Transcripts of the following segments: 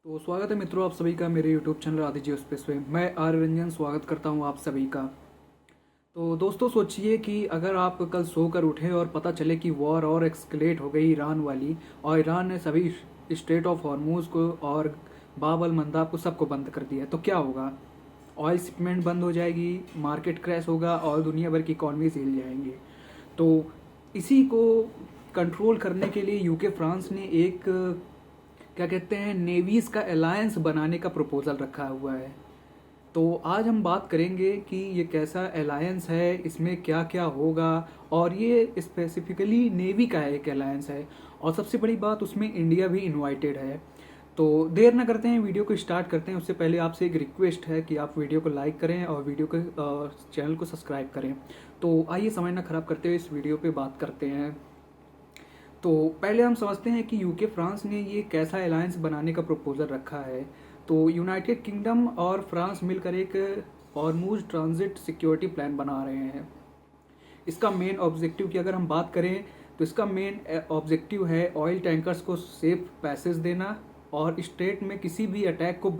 तो स्वागत है मित्रों आप सभी का मेरे YouTube चैनल आदि जी स्पेस पे। मैं आर्य रंजन स्वागत करता हूं आप सभी का। तो दोस्तों सोचिए कि अगर आप कल सोकर उठे और पता चले कि वॉर और एक्सकलेट हो गई ईरान वाली, और ईरान ने सभी स्ट्रेट ऑफ हॉर्मूज को और बाब अल मंदाब को सबको बंद कर दिया, तो क्या होगा? ऑयल शिपमेंट बंद हो जाएगी, मार्केट क्रैश होगा और दुनिया भर की इकॉनमी हिल जाएंगी। तो इसी को कंट्रोल करने के लिए यूके फ्रांस ने एक क्या कहते हैं नेवीज़ का अलायंस बनाने का प्रपोजल रखा हुआ है। तो आज हम बात करेंगे कि ये कैसा अलायंस है, इसमें क्या क्या होगा, और ये स्पेसिफिकली नेवी का एक अलायंस है। और सबसे बड़ी बात, उसमें इंडिया भी इनवाइटेड है। तो देर ना करते हैं, वीडियो को स्टार्ट करते हैं। उससे पहले आपसे एक रिक्वेस्ट है कि आप वीडियो को लाइक करें और वीडियो को चैनल को सब्सक्राइब करें। तो आइए समय ना ख़राब करते हुए इस वीडियो पे बात करते हैं। तो पहले हम समझते हैं कि यूके फ्रांस ने ये कैसा अलायंस बनाने का प्रपोजल रखा है। तो यूनाइटेड किंगडम और फ्रांस मिलकर एक हॉर्मूज ट्रांजिट सिक्योरिटी प्लान बना रहे हैं। इसका मेन ऑब्जेक्टिव की अगर हम बात करें तो इसका मेन ऑब्जेक्टिव है ऑयल टैंकर्स को सेफ पैसेज देना और स्ट्रेट में किसी भी अटैक को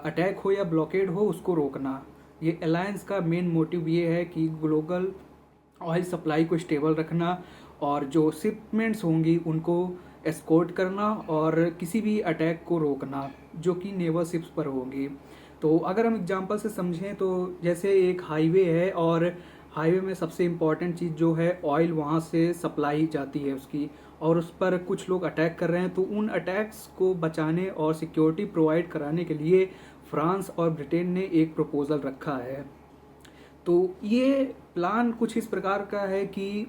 अटैक हो या ब्लॉकेड हो उसको रोकना। ये अलायंस का मेन मोटिव ये है कि ग्लोबल ऑयल सप्लाई को स्टेबल रखना और जो शिपमेंट्स होंगी उनको एस्कॉर्ट करना और किसी भी अटैक को रोकना जो कि नेवल शिप्स पर होंगी। तो अगर हम एग्जांपल से समझें तो जैसे एक हाईवे है और हाईवे में सबसे इम्पॉर्टेंट चीज़ जो है ऑयल वहाँ से सप्लाई जाती है उसकी, और उस पर कुछ लोग अटैक कर रहे हैं। तो उन अटैक्स को बचाने और सिक्योरिटी प्रोवाइड कराने के लिए फ्रांस और ब्रिटेन ने एक प्रपोजल रखा है। तो ये प्लान कुछ इस प्रकार का है कि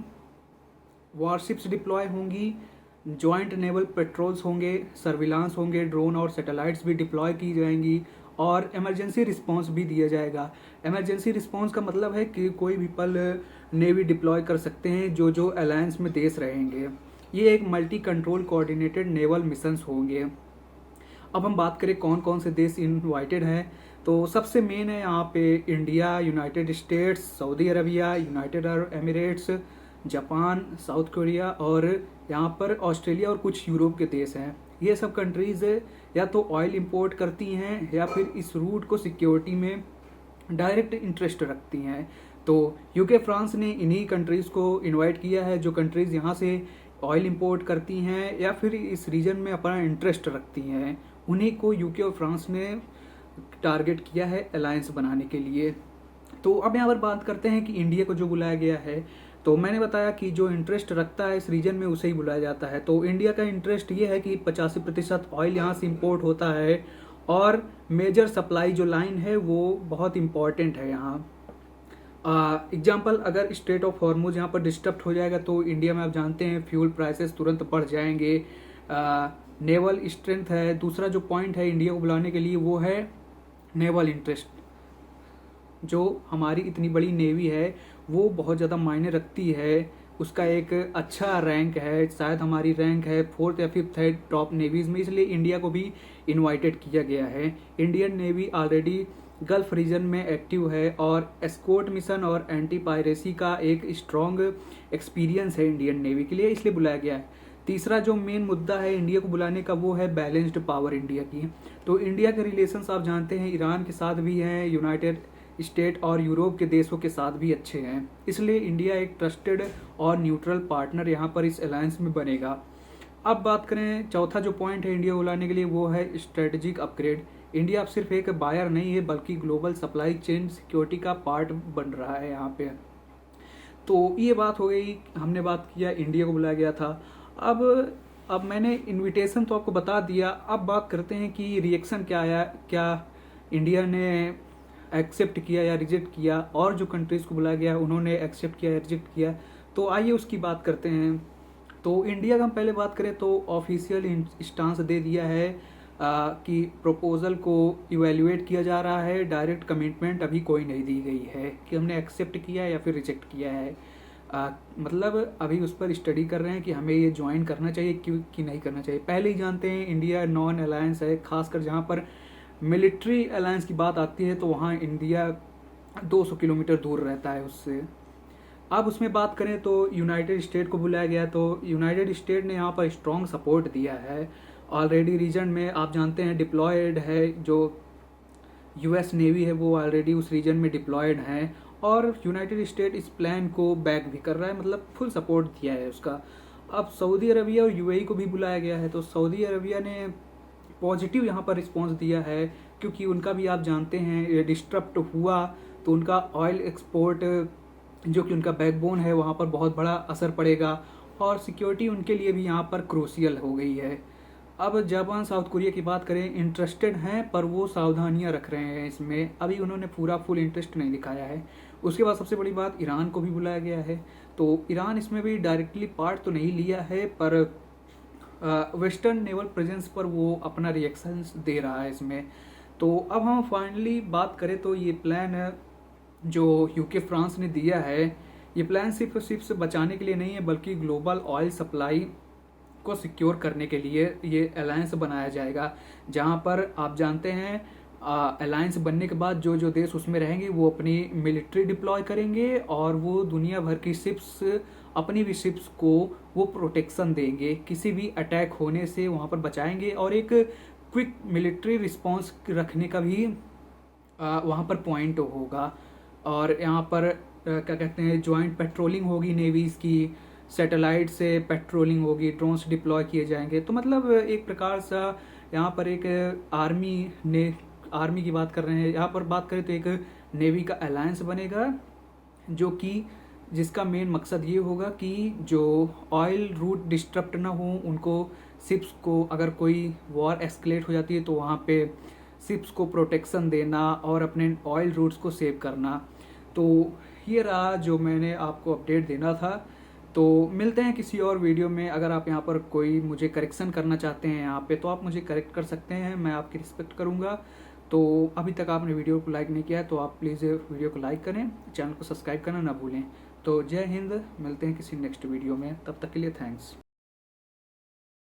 वॉरशिप्स डिप्लॉय होंगी, जॉइंट नेवल पेट्रोल्स होंगे, सर्विलांस होंगे, ड्रोन और सैटेलाइट्स भी डिप्लॉय की जाएंगी और इमरजेंसी रिस्पांस भी दिया जाएगा। इमरजेंसी रिस्पांस का मतलब है कि कोई भी पल नेवी डिप्लॉय कर सकते हैं जो अलायंस में देश रहेंगे। ये एक multi control coordinated naval missions होंगे। अब हम बात करें कौन कौन से देश इनवाइटेड हैं, तो सबसे मेन है यहाँ पे India, United states, Saudi Arabia, United Arab Emirates, Japan, south Korea और यहाँ पर ऑस्ट्रेलिया और कुछ यूरोप के देश हैं। ये सब कंट्रीज़ या तो ऑयल इंपोर्ट करती हैं या फिर इस रूट को सिक्योरिटी में डायरेक्ट इंटरेस्ट रखती हैं। तो यूके फ्रांस ने इन्हीं कंट्रीज़ को इनवाइट किया है जो कंट्रीज़ यहाँ से ऑयल इंपोर्ट करती हैं या फिर इस रीजन में अपना इंटरेस्ट रखती हैं। उन्हीं को यूके और फ्रांस ने टारगेट किया है अलायंस बनाने के लिए। तो अब यहाँ पर बात करते हैं कि इंडिया को जो बुलाया गया है। तो मैंने बताया कि जो इंटरेस्ट रखता है इस रीजन में उसे ही बुलाया जाता है। तो इंडिया का इंटरेस्ट ये है कि 85% ऑयल यहाँ से इंपोर्ट होता है और मेजर सप्लाई जो लाइन है वो बहुत इंपॉर्टेंट है यहाँ। एग्जाम्पल, अगर स्ट्रेट ऑफ हॉर्मूज यहाँ पर डिस्टर्ब हो जाएगा तो इंडिया में आप जानते हैं फ्यूल प्राइसेस तुरंत बढ़ जाएंगे। नेवल स्ट्रेंथ है दूसरा जो पॉइंट है इंडिया को बुलाने के लिए, वो है नेवल इंटरेस्ट। जो हमारी इतनी बड़ी नेवी है वो बहुत ज़्यादा मायने रखती है, उसका एक अच्छा रैंक है, शायद हमारी रैंक है 4th या 5th है टॉप नेवीज़ में, इसलिए इंडिया को भी इनवाइटेड किया गया है। Indian Navy already Gulf region में एक्टिव है और एस्कॉर्ट मिशन और एंटी पायरेसी का एक स्ट्रॉन्ग एक्सपीरियंस है इंडियन नेवी के लिए, इसलिए बुलाया गया है। तीसरा जो मेन मुद्दा है इंडिया को बुलाने का वो है बैलेंस्ड पावर इंडिया की। तो इंडिया के रिलेशंस आप जानते हैं ईरान के साथ भी हैं, यूनाइटेड स्टेट और यूरोप के देशों के साथ भी अच्छे हैं, इसलिए इंडिया एक ट्रस्टेड और न्यूट्रल पार्टनर यहाँ पर इस अलायंस में बनेगा। अब बात करें चौथा जो पॉइंट है इंडिया को लाने के लिए, वो है स्ट्रेटजिक अपग्रेड। इंडिया अब सिर्फ एक बायर नहीं है बल्कि ग्लोबल सप्लाई चेन सिक्योरिटी का पार्ट बन रहा है यहाँ पे। तो ये बात हो गई, हमने बात किया इंडिया को बुलाया गया था। अब मैंने इनविटेशन तो आपको बता दिया, अब बात करते हैं कि रिएक्शन क्या आया, क्या इंडिया ने एक्सेप्ट किया या रिजेक्ट किया, और जो कंट्रीज़ को बुलाया गया उन्होंने एक्सेप्ट किया या रिजेक्ट किया। तो आइए उसकी बात करते हैं। तो इंडिया का हम पहले बात करें तो ऑफिशियल स्टांस दे दिया है कि प्रपोजल को इवेल्युएट किया जा रहा है, डायरेक्ट कमिटमेंट अभी कोई नहीं दी गई है कि हमने एक्सेप्ट किया या फिर रिजेक्ट किया है। मतलब अभी उस पर स्टडी कर रहे हैं कि हमें ये ज्वाइन करना चाहिए कि नहीं करना चाहिए। पहले ही जानते हैं इंडिया नॉन अलायंस है, खासकर जहाँ पर मिलिट्री अलायंस की बात आती है तो वहाँ इंडिया 200 किलोमीटर दूर रहता है उससे। अब उसमें बात करें तो यूनाइटेड स्टेट को बुलाया गया, तो यूनाइटेड स्टेट ने यहाँ पर स्ट्रॉन्ग सपोर्ट दिया है ऑलरेडी रीजन में आप जानते हैं डिप्लॉयड है, जो यूएस नेवी है वो ऑलरेडी उस रीजन में डिप्लॉयड हैं, और यूनाइटेड स्टेट इस प्लान को बैक भी कर रहा है, मतलब फुल सपोर्ट दिया है उसका। अब सऊदी अरबिया और यूएई को भी बुलाया गया है, तो सऊदी अरबिया ने पॉजिटिव यहाँ पर रिस्पॉन्स दिया है, क्योंकि उनका भी आप जानते हैं डिस्टर्ब हुआ तो उनका ऑयल एक्सपोर्ट जो कि उनका बैकबोन है वहाँ पर बहुत बड़ा असर पड़ेगा, और सिक्योरिटी उनके लिए भी यहाँ पर क्रूशियल हो गई है। अब जापान साउथ कोरिया की बात करें, इंटरेस्टेड हैं पर वो सावधानियां रख रहे हैं इसमें, अभी उन्होंने पूरा फुल इंटरेस्ट नहीं दिखाया है। उसके बाद सबसे बड़ी बात, ईरान को भी बुलाया गया है, तो ईरान इसमें भी डायरेक्टली पार्ट तो नहीं लिया है, पर वेस्टर्न नेवल प्रेजेंस पर वो अपना रिएक्शन दे रहा है इसमें। तो अब हम फाइनली बात करें तो ये प्लान जो यूके फ्रांस ने दिया है, ये प्लान सिर्फ बचाने के लिए नहीं है, बल्कि ग्लोबल ऑयल सप्लाई को सिक्योर करने के लिए ये अलायंस बनाया जाएगा, जहां पर आप जानते हैं अलायंस बनने के बाद जो जो देश उसमें रहेंगे वो अपनी मिलिट्री डिप्लॉय करेंगे, और वो दुनिया भर की शिप्स, अपनी भी शिप्स को वो प्रोटेक्शन देंगे, किसी भी अटैक होने से वहाँ पर बचाएंगे, और एक क्विक मिलिट्री रिस्पांस रखने का भी वहाँ पर पॉइंट होगा। और यहाँ पर क्या कहते हैं, ज्वाइंट पेट्रोलिंग होगी नेवीज़ की, सैटेलाइट से पेट्रोलिंग होगी, ड्रोन्स डिप्लॉय किए जाएंगे। तो मतलब एक प्रकार सा यहाँ पर एक आर्मी की बात कर रहे हैं, यहाँ पर बात करें तो एक नेवी का अलायंस बनेगा, जो कि जिसका मेन मकसद ये होगा कि जो ऑयल रूट डिस्टर्ब ना हो, उनको शिप्स को अगर कोई वॉर एस्केलेट हो जाती है तो वहाँ पे शिप्स को प्रोटेक्शन देना और अपने ऑयल रूट्स को सेव करना। तो ये रहा जो मैंने आपको अपडेट देना था। तो मिलते हैं किसी और वीडियो में। अगर आप यहाँ पर कोई मुझे करेक्शन करना चाहते हैं यहाँ पे, तो आप मुझे करेक्ट कर सकते हैं, मैं आपकी रिस्पेक्ट करूँगा। तो अभी तक आपने वीडियो को लाइक नहीं किया है तो आप प्लीज़ वीडियो को लाइक करें, चैनल को सब्सक्राइब करना ना भूलें। तो जय हिंद, मिलते हैं किसी नेक्स्ट वीडियो में, तब तक के लिए थैंक्स।